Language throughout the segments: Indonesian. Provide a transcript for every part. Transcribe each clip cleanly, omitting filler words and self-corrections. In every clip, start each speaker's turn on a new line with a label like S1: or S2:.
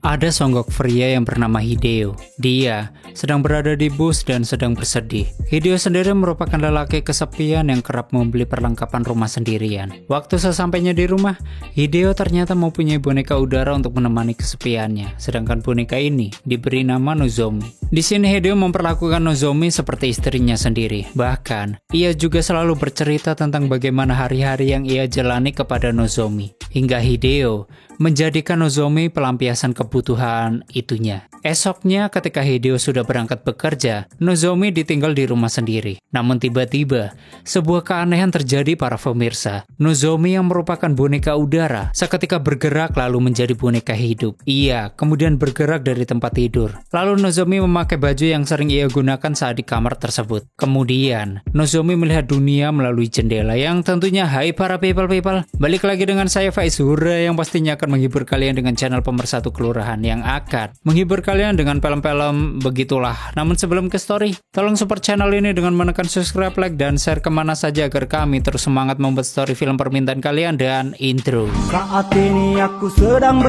S1: Ada songgok pria yang bernama Hideo. Dia sedang berada di bus dan sedang bersedih. Hideo sendiri merupakan lelaki kesepian yang kerap membeli perlengkapan rumah sendirian. Waktu sesampainya di rumah, Hideo ternyata mempunyai boneka udara untuk menemani kesepiannya. Sedangkan boneka ini diberi nama Nozomi. Di sini Hideo memperlakukan Nozomi seperti istrinya sendiri. Bahkan, ia juga selalu bercerita tentang bagaimana hari-hari yang ia jalani kepada Nozomi. Hingga Hideo menjadikan Nozomi pelampiasan kebutuhan itunya. Esoknya ketika Hideo sudah berangkat bekerja, Nozomi ditinggal di rumah sendiri. Namun tiba-tiba, sebuah keanehan terjadi para pemirsa. Nozomi yang merupakan boneka udara, seketika bergerak lalu menjadi boneka hidup. Ia kemudian bergerak dari tempat tidur. Lalu Nozomi memakai baju yang sering ia gunakan saat di kamar tersebut. Kemudian, Nozomi melihat dunia melalui jendela yang tentunya hai para people. Balik lagi dengan saya Faiz Hura yang pastinya akan menghibur kalian dengan channel Pemersatu Kelurahan yang akan menghibur kalian dengan film-film begitulah. Namun sebelum ke story, tolong support channel ini dengan menekan subscribe, like, dan share kemana saja agar kami terus semangat membuat story film permintaan kalian. Dan intro.
S2: Saat ini aku sedang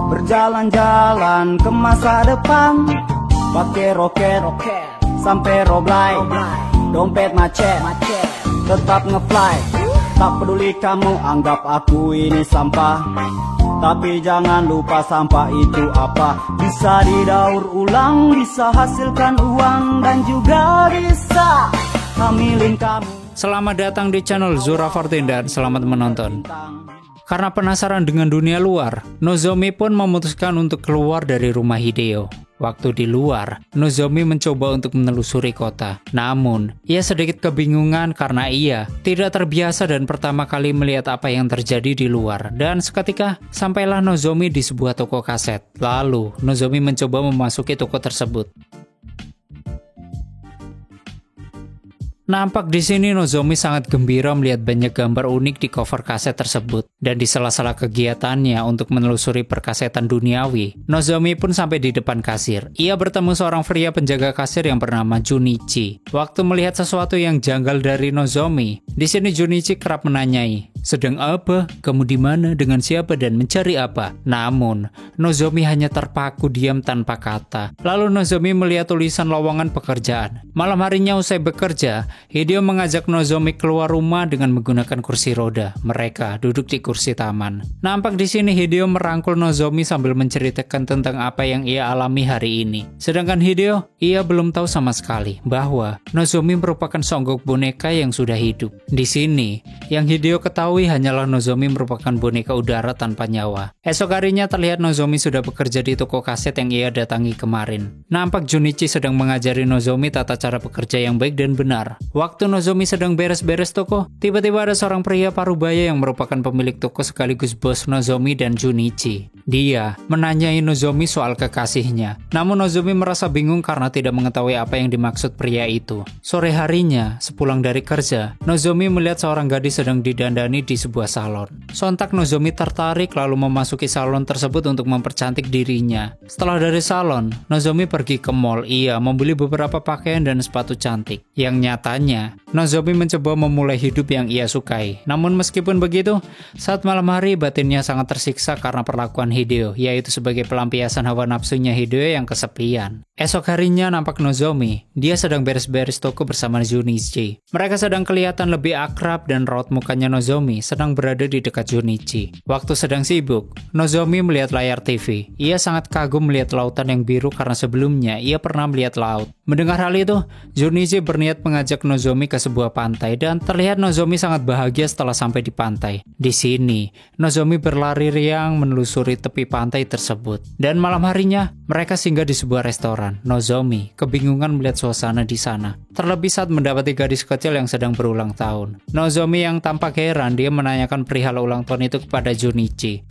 S2: berjalan-jalan ke masa depan, pakai roket sampai roblai, dompet macet, tetap ngefly. Tak peduli kamu anggap aku ini sampah, tapi jangan lupa sampah itu apa? Bisa didaur ulang, bisa hasilkan uang, dan juga bisa hamilin kamu.
S1: Selamat datang di channel Zura 14 dan selamat menonton. Karena penasaran dengan dunia luar, Nozomi pun memutuskan untuk keluar dari rumah Hideo. Waktu di luar, Nozomi mencoba untuk menelusuri kota. Namun, ia sedikit kebingungan karena ia tidak terbiasa dan pertama kali melihat apa yang terjadi di luar. Dan seketika, sampailah Nozomi di sebuah toko kaset. Lalu, Nozomi mencoba memasuki toko tersebut. Nampak di sini Nozomi sangat gembira melihat banyak gambar unik di cover kaset tersebut. Dan di sela-sela kegiatannya untuk menelusuri perkasetan duniawi, Nozomi pun sampai di depan kasir. Ia bertemu seorang pria penjaga kasir yang bernama Junichi. Waktu melihat sesuatu yang janggal dari Nozomi, di sini Junichi kerap menanyai, "Sedang apa? Kamu di mana? Dengan siapa? Dan mencari apa?" Namun, Nozomi hanya terpaku diam tanpa kata. Lalu Nozomi melihat tulisan lowongan pekerjaan. Malam harinya usai bekerja, Hideo mengajak Nozomi keluar rumah dengan menggunakan kursi roda. Mereka duduk di kursi taman. Nampak di sini Hideo merangkul Nozomi sambil menceritakan tentang apa yang ia alami hari ini. Sedangkan Hideo, ia belum tahu sama sekali bahwa Nozomi merupakan songgok boneka yang sudah hidup. Di sini, yang Hideo ketahui hanyalah Nozomi merupakan boneka udara tanpa nyawa. Esok harinya terlihat Nozomi sudah bekerja di toko kaset yang ia datangi kemarin. Nampak Junichi sedang mengajari Nozomi tata cara bekerja yang baik dan benar. Waktu Nozomi sedang beres-beres toko, tiba-tiba ada seorang pria parubaya yang merupakan pemilik toko sekaligus bos Nozomi dan Junichi. Dia menanyai Nozomi soal kekasihnya. Namun Nozomi merasa bingung karena tidak mengetahui apa yang dimaksud pria itu. Sore harinya, sepulang dari kerja, Nozomi melihat seorang gadis sedang didandani di sebuah salon. Sontak Nozomi tertarik lalu memasuki salon tersebut untuk mempercantik dirinya. Setelah dari salon, Nozomi pergi ke mall. Ia membeli beberapa pakaian dan sepatu cantik. Yang nyatanya, Nozomi mencoba memulai hidup yang ia sukai. Namun meskipun begitu, saat malam hari batinnya sangat tersiksa karena perlakuan Hideo, yaitu sebagai pelampiasan hawa nafsunya Hideo yang kesepian. Esok harinya nampak Nozomi, dia sedang beres-beres toko bersama Junichi. Mereka sedang kelihatan lebih akrab dan raut mukanya Nozomi sedang berada di dekat Junichi. Waktu sedang sibuk, Nozomi melihat layar TV. Ia sangat kagum melihat lautan yang biru karena sebelumnya ia pernah melihat laut. Mendengar hal itu, Junichi berniat mengajak Nozomi ke sebuah pantai dan terlihat Nozomi sangat bahagia setelah sampai di pantai. Di sini, Nozomi berlari riang menelusuri tepi pantai tersebut. Dan malam harinya, mereka singgah di sebuah restoran. Nozomi kebingungan melihat suasana di sana. Terlebih saat mendapati gadis kecil yang sedang berulang tahun. Nozomi yang tampak heran, dia menanyakan perihal ulang tahun itu kepada Junichi.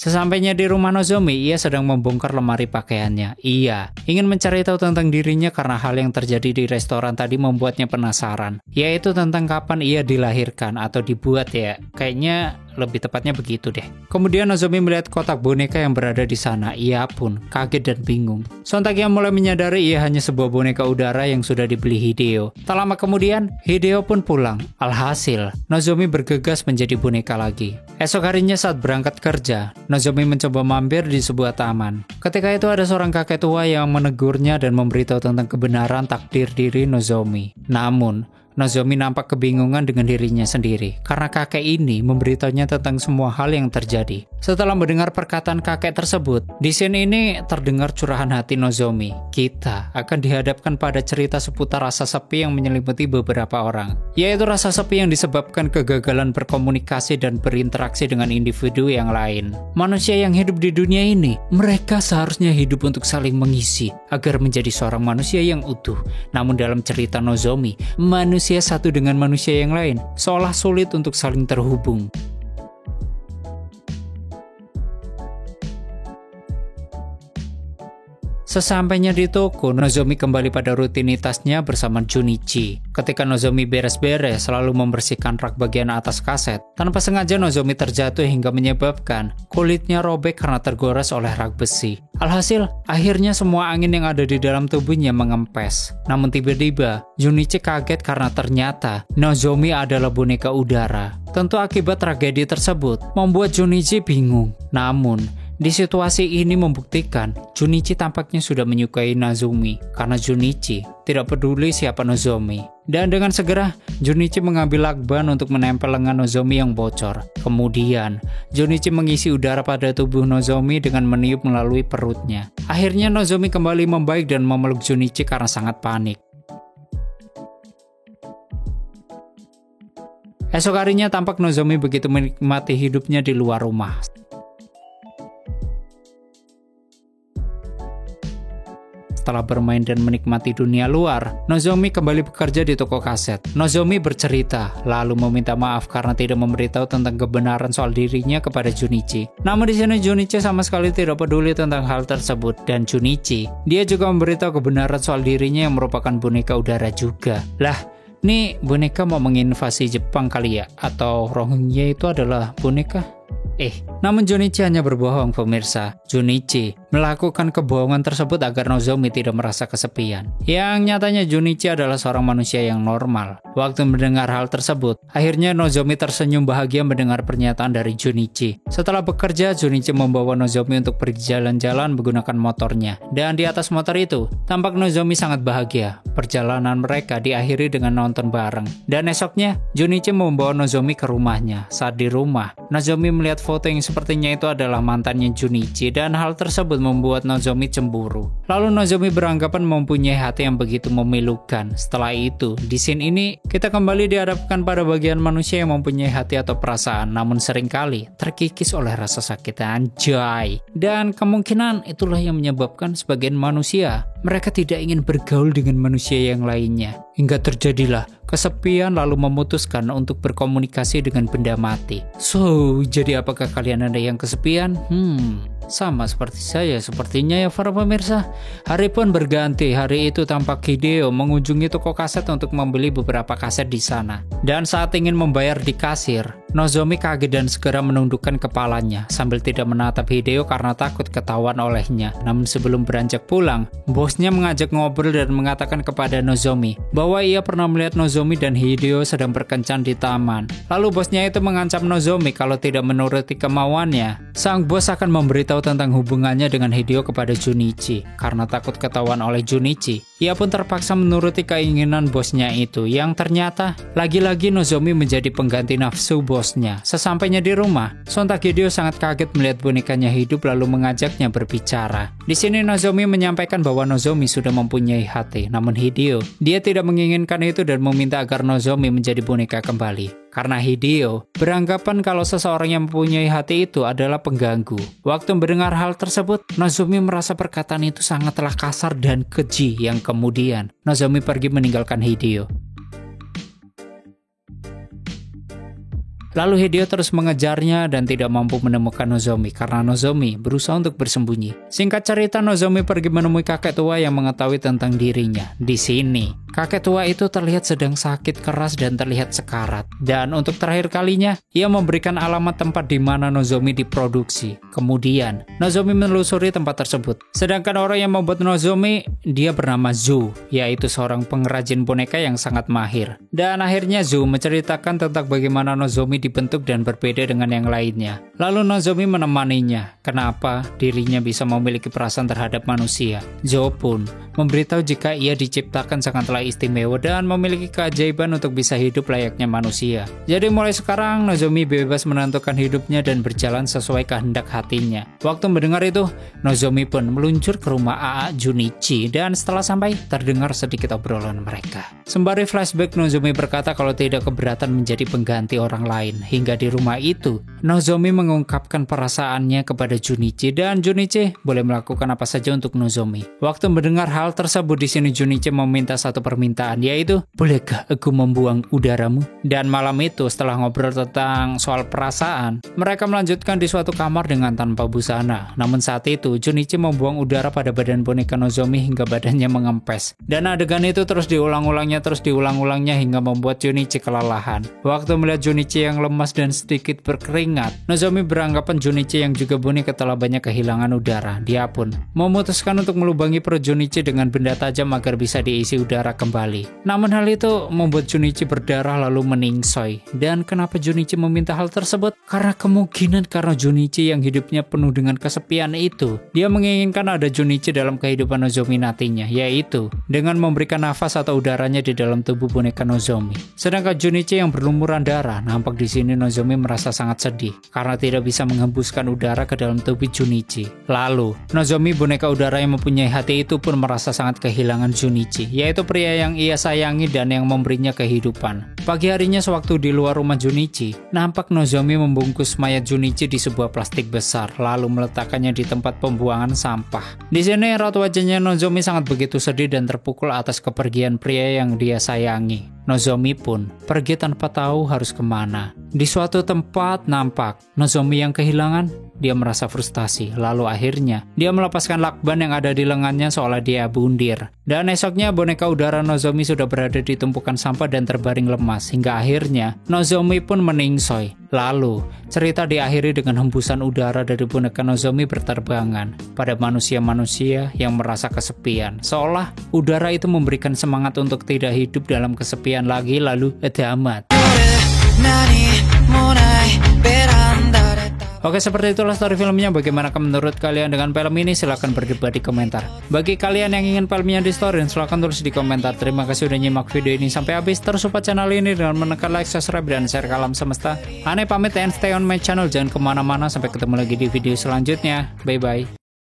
S1: Sesampainya di rumah Nozomi, ia sedang membongkar lemari pakaiannya. Ia ingin mencari tahu tentang dirinya karena hal yang terjadi di restoran tadi membuatnya penasaran, yaitu tentang kapan ia dilahirkan atau dibuat ya. Kayaknya lebih tepatnya begitu deh. Kemudian Nozomi melihat kotak boneka yang berada di sana. Ia pun kaget dan bingung. Sontak ia mulai menyadari ia hanya sebuah boneka udara yang sudah dibeli Hideo. Tak lama kemudian, Hideo pun pulang. Alhasil, Nozomi bergegas menjadi boneka lagi. Esok harinya saat berangkat kerja, Nozomi mencoba mampir di sebuah taman. Ketika itu ada seorang kakek tua yang menegurnya dan memberitahu tentang kebenaran takdir diri Nozomi. Namun, Nozomi nampak kebingungan dengan dirinya sendiri karena kakek ini memberitahunya tentang semua hal yang terjadi. Setelah mendengar perkataan kakek tersebut, di scene ini terdengar curahan hati Nozomi. Kita akan dihadapkan pada cerita seputar rasa sepi yang menyelimuti beberapa orang, yaitu rasa sepi yang disebabkan kegagalan berkomunikasi dan berinteraksi dengan individu yang lain. Manusia yang hidup di dunia ini, mereka seharusnya hidup untuk saling mengisi agar menjadi seorang manusia yang utuh. Namun dalam cerita Nozomi, manusia satu dengan manusia yang lain seolah sulit untuk saling terhubung. Sesampainya di toko, Nozomi kembali pada rutinitasnya bersama Junichi. Ketika Nozomi beres-beres selalu membersihkan rak bagian atas kaset, tanpa sengaja Nozomi terjatuh hingga menyebabkan kulitnya robek karena tergores oleh rak besi. Alhasil, akhirnya semua angin yang ada di dalam tubuhnya mengempes. Namun tiba-tiba, Junichi kaget karena ternyata Nozomi adalah boneka udara. Tentu akibat tragedi tersebut membuat Junichi bingung. Namun, di situasi ini membuktikan Junichi tampaknya sudah menyukai Nozomi karena Junichi tidak peduli siapa Nozomi. Dan dengan segera, Junichi mengambil lakban untuk menempel lengan Nozomi yang bocor. Kemudian, Junichi mengisi udara pada tubuh Nozomi dengan meniup melalui perutnya. Akhirnya Nozomi kembali membaik dan memeluk Junichi karena sangat panik. Esok harinya tampak Nozomi begitu menikmati hidupnya di luar rumah. Setelah bermain dan menikmati dunia luar, Nozomi kembali bekerja di toko kaset. Nozomi bercerita, lalu meminta maaf karena tidak memberitahu tentang kebenaran soal dirinya kepada Junichi. Namun di sini Junichi sama sekali tidak peduli tentang hal tersebut, dan Junichi, dia juga memberitahu kebenaran soal dirinya yang merupakan boneka udara juga. Lah, nih boneka mau menginvasi Jepang kali ya? Atau Rohingya itu adalah boneka? Namun Junichi hanya berbohong, pemirsa. Junichi melakukan kebohongan tersebut agar Nozomi tidak merasa kesepian. Yang nyatanya Junichi adalah seorang manusia yang normal. Waktu mendengar hal tersebut, akhirnya Nozomi tersenyum bahagia mendengar pernyataan dari Junichi. Setelah bekerja, Junichi membawa Nozomi untuk pergi jalan-jalan menggunakan motornya. Dan di atas motor itu, tampak Nozomi sangat bahagia. Perjalanan mereka diakhiri dengan nonton bareng. Dan esoknya, Junichi membawa Nozomi ke rumahnya. Saat di rumah, Nozomi melihat foto yang sepertinya itu adalah mantannya Junichi, dan hal tersebut membuat Nozomi cemburu. Lalu Nozomi beranggapan mempunyai hati yang begitu memilukan. Setelah itu, di scene ini kita kembali dihadapkan pada bagian manusia yang mempunyai hati atau perasaan, namun seringkali terkikis oleh rasa sakit, anjay. Dan kemungkinan itulah yang menyebabkan sebagian manusia mereka tidak ingin bergaul dengan manusia yang lainnya. Hingga terjadilah kesepian lalu memutuskan untuk berkomunikasi dengan benda mati. So, jadi apakah kalian ada yang kesepian? Sama seperti saya sepertinya ya para pemirsa. Hari pun berganti. Hari itu tampak Hideo mengunjungi toko kaset untuk membeli beberapa kaset di sana. Dan saat ingin membayar di kasir, Nozomi kaget dan segera menundukkan kepalanya sambil tidak menatap Hideo karena takut ketahuan olehnya. Namun sebelum beranjak pulang, bosnya mengajak ngobrol dan mengatakan kepada Nozomi bahwa ia pernah melihat Nozomi dan Hideo sedang berkencan di taman. Lalu bosnya itu mengancam Nozomi kalau tidak menuruti kemauannya, sang bos akan memberitahu tentang hubungannya dengan Hideo kepada Junichi. Karena takut ketahuan oleh Junichi, ia pun terpaksa menuruti keinginan bosnya itu, yang ternyata lagi-lagi Nozomi menjadi pengganti nafsu bosnya. Sesampainya di rumah, sontak Hideo sangat kaget melihat bonekanya hidup lalu mengajaknya berbicara. Di sini Nozomi menyampaikan bahwa Nozomi sudah mempunyai hati, namun Hideo, dia tidak menginginkan itu dan meminta agar Nozomi menjadi boneka kembali. Karena Hideo beranggapan kalau seseorang yang mempunyai hati itu adalah pengganggu. Waktu mendengar hal tersebut, Nozomi merasa perkataan itu sangatlah kasar dan keji, yang kemudian Nozomi pergi meninggalkan Hideo. Lalu Hideo terus mengejarnya dan tidak mampu menemukan Nozomi karena Nozomi berusaha untuk bersembunyi. Singkat cerita, Nozomi pergi menemui kakek tua yang mengetahui tentang dirinya. Di sini, kakek tua itu terlihat sedang sakit keras dan terlihat sekarat. Dan untuk terakhir kalinya, ia memberikan alamat tempat di mana Nozomi diproduksi. Kemudian, Nozomi menelusuri tempat tersebut. Sedangkan orang yang membuat Nozomi, dia bernama Zou, yaitu seorang pengrajin boneka yang sangat mahir. Dan akhirnya Zou menceritakan tentang bagaimana Nozomi dibentuk dan berbeda dengan yang lainnya. Lalu Nozomi menemaninya, kenapa dirinya bisa memiliki perasaan terhadap manusia. Zou pun memberitahu jika ia diciptakan sangatlah istimewa dan memiliki keajaiban untuk bisa hidup layaknya manusia. Jadi mulai sekarang Nozomi bebas menentukan hidupnya dan berjalan sesuai kehendak hatinya. Waktu mendengar itu, Nozomi pun meluncur ke rumah AA Junichi dan setelah sampai terdengar sedikit obrolan mereka. Sembari flashback, Nozomi berkata kalau tidak keberatan menjadi pengganti orang lain. Hingga di rumah itu, Nozomi mengungkapkan perasaannya kepada Junichi dan Junichi boleh melakukan apa saja untuk Nozomi. Waktu mendengar hal tersebut, di sini Junichi meminta satu permintaan, yaitu bolehkah aku membuang udaramu? Dan malam itu setelah ngobrol tentang soal perasaan, mereka melanjutkan di suatu kamar dengan tanpa busana. Namun saat itu Junichi membuang udara pada badan boneka Nozomi hingga badannya mengempes. Dan adegan itu terus diulang-ulangnya hingga membuat Junichi kelelahan. Waktu melihat Junichi yang lemas dan sedikit berkeringat, Nozomi beranggapan Junichi yang juga boneka telah banyak kehilangan udara. Dia pun memutuskan untuk melubangi perut Junichi dengan benda tajam agar bisa diisi udara kembali. Namun hal itu membuat Junichi berdarah lalu meningsoi. Dan kenapa Junichi meminta hal tersebut? Karena kemungkinan karena Junichi yang hidupnya penuh dengan kesepian itu, dia menginginkan ada Junichi dalam kehidupan Nozomi nantinya, yaitu dengan memberikan nafas atau udaranya di dalam tubuh boneka Nozomi. Sedangkan Junichi yang berlumuran darah, nampak di sini Nozomi merasa sangat sedih karena tidak bisa menghembuskan udara ke dalam tubuh Junichi. Lalu, Nozomi boneka udara yang mempunyai hati itu pun merasa sangat kehilangan Junichi, yaitu pria yang ia sayangi dan yang memberinya kehidupan. Pagi harinya sewaktu di luar rumah Junichi, nampak Nozomi membungkus mayat Junichi di sebuah plastik besar, lalu meletakkannya di tempat pembuangan sampah. Di sini raut wajahnya Nozomi sangat begitu sedih dan terpukul atas kepergian pria yang dia sayangi. Nozomi pun pergi tanpa tahu harus kemana. Di suatu tempat nampak Nozomi yang kehilangan, dia merasa frustasi. Lalu akhirnya dia melepaskan lakban yang ada di lengannya seolah dia bundir. Dan esoknya boneka udara Nozomi sudah berada di tumpukan sampah dan terbaring lemas. Hingga akhirnya Nozomi pun meningsoi. Lalu cerita diakhiri dengan hembusan udara dari boneka Nozomi berterbangan pada manusia-manusia yang merasa kesepian. Seolah udara itu memberikan semangat untuk tidak hidup dalam kesepian lagi, lalu tamat. Oke, seperti itulah story filmnya. Bagaimana menurut kalian dengan film ini? Silahkan berdebat di komentar. Bagi kalian yang ingin filmnya di story, silahkan tulis di komentar. Terima kasih sudah nyimak video ini sampai habis. Terus support channel ini dengan menekan like, subscribe, dan share ke alam semesta. Aneh pamit and stay on my channel. Jangan kemana-mana. Sampai ketemu lagi di video selanjutnya. Bye-bye.